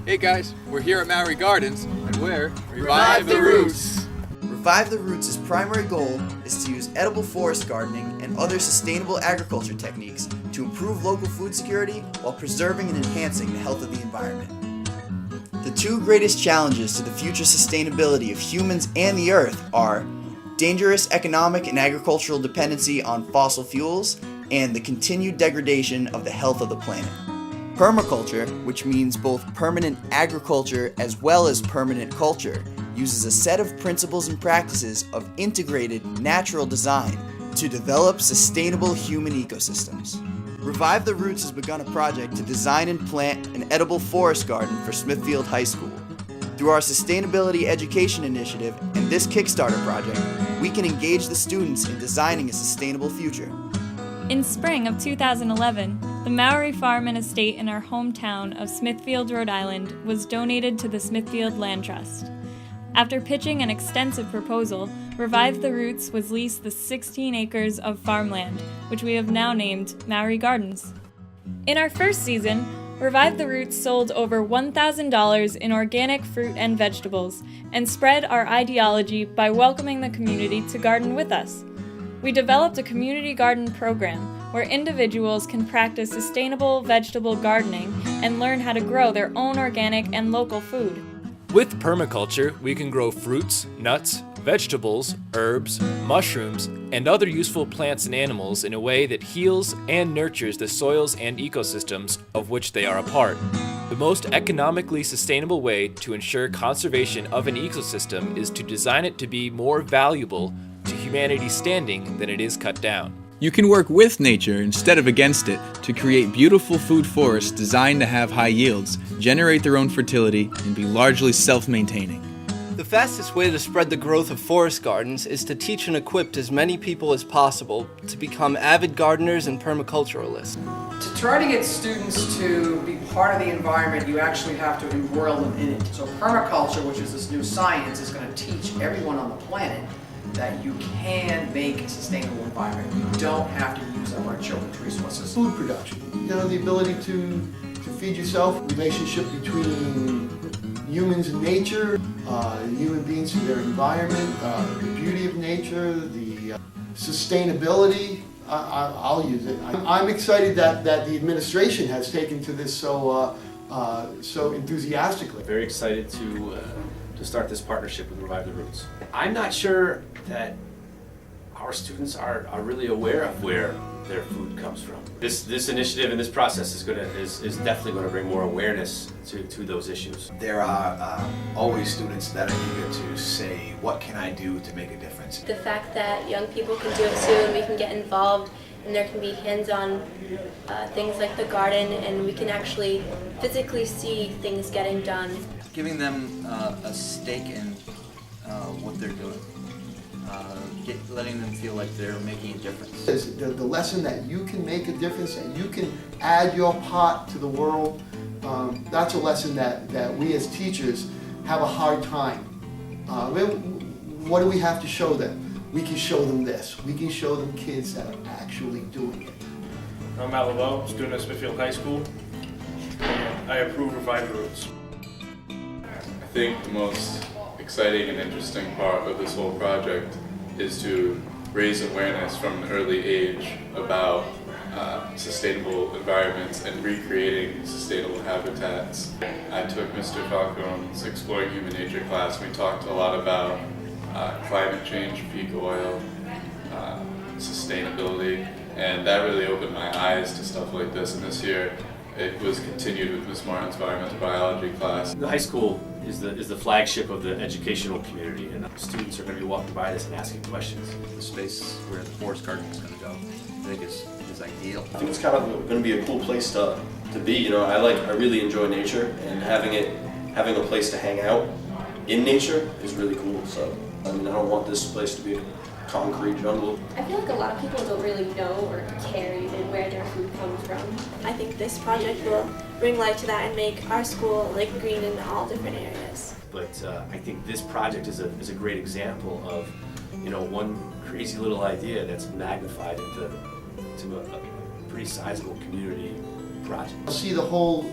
Hey guys, we're here at Maori Gardens, and we're Revive the Roots! Revive the Roots' primary goal is to use edible forest gardening and other sustainable agriculture techniques to improve local food security while preserving and enhancing the health of the environment. The two greatest challenges to the future sustainability of humans and the earth are dangerous economic and agricultural dependency on fossil fuels and the continued degradation of the health of the planet. Permaculture, which means both permanent agriculture as well as permanent culture, uses a set of principles and practices of integrated natural design to develop sustainable human ecosystems. Revive the Roots has begun a project to design and plant an edible forest garden for Smithfield High School. Through our Sustainability Education Initiative and this Kickstarter project, we can engage the students in designing a sustainable future. In spring of 2011, the Maori farm and estate in our hometown of Smithfield, Rhode Island, was donated to the Smithfield Land Trust. After pitching an extensive proposal, Revive the Roots was leased the 16 acres of farmland, which we have now named Maori Gardens. In our first season, Revive the Roots sold over $1,000 in organic fruit and vegetables and spread our ideology by welcoming the community to garden with us. We developed a community garden program where individuals can practice sustainable vegetable gardening and learn how to grow their own organic and local food. With permaculture, we can grow fruits, nuts, vegetables, herbs, mushrooms, and other useful plants and animals in a way that heals and nurtures the soils and ecosystems of which they are a part. The most economically sustainable way to ensure conservation of an ecosystem is to design it to be more valuable to humanity's standing than it is cut down. You can work with nature instead of against it to create beautiful food forests designed to have high yields, generate their own fertility, and be largely self-maintaining. The fastest way to spread the growth of forest gardens is to teach and equip as many people as possible to become avid gardeners and permaculturalists. To try to get students to be part of the environment, you actually have to embroil them in it. So permaculture, which is this new science, is going to teach everyone on the planet that you can make a sustainable environment. You don't have to use up our children's resources. Food production, the ability to feed yourself, relationship between humans and nature, human beings and their environment, the beauty of nature, the sustainability. I'll use it. I'm excited that the administration has taken to this so enthusiastically. Very excited to start this partnership with Revive the Roots. I'm not sure that our students are really aware of where their food comes from. This initiative and this process is definitely going to bring more awareness to those issues. There are always students that are eager to say, what can I do to make a difference? The fact that young people can do it too and we can get involved and there can be hands-on things like the garden and we can actually physically see things getting done. Giving them a stake in what they're doing, letting them feel like they're making a difference. The lesson that you can make a difference, that you can add your part to the world, that's a lesson that we as teachers have a hard time. What do we have to show them? We can show them this. We can show them kids that are actually doing it. I'm Matt Laveau, student at Smithfield High School, and I approve Revive the Roots. I think the most exciting and interesting part of this whole project is to raise awareness from an early age about sustainable environments and recreating sustainable habitats. I took Mr. Falcone's Exploring Human Nature class. We talked a lot about climate change, peak oil, sustainability, and that really opened my eyes to stuff like this. And this year it was continued with Ms. Martin's environmental biology class. The high school is the flagship of the educational community, and students are going to be walking by this and asking questions. The space where the forest garden is going to go, I think is ideal. I think it's kind of going to be a cool place to be. I really enjoy nature, and having a place to hang out in nature is really cool. So I don't want this place to be a concrete jungle. I feel like a lot of people don't really know or care even where their food comes from. I think this project will bring light to that and make our school like green in all different areas. But I think this project is a great example of one crazy little idea that's magnified into a pretty sizable community project. See the whole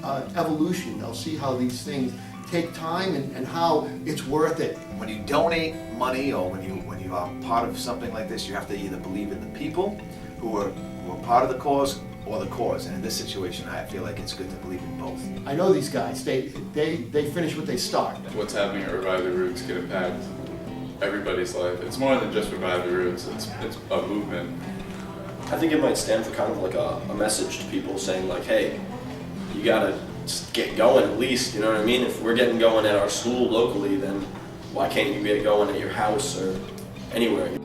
evolution. They'll see how these things take time and how it's worth it. When you donate money or when you are part of something like this, you have to either believe in the people who are part of the cause or the cause. And in this situation, I feel like it's good to believe in both. I know these guys. They finish what they start. What's happening at Revive the Roots can impact everybody's life. It's more than just Revive the Roots. It's a movement. I think it might stand for kind of like a message to people saying like, hey, you gotta get going at least, you know what I mean? If we're getting going at our school locally, then why can't you get going at your house or anywhere, you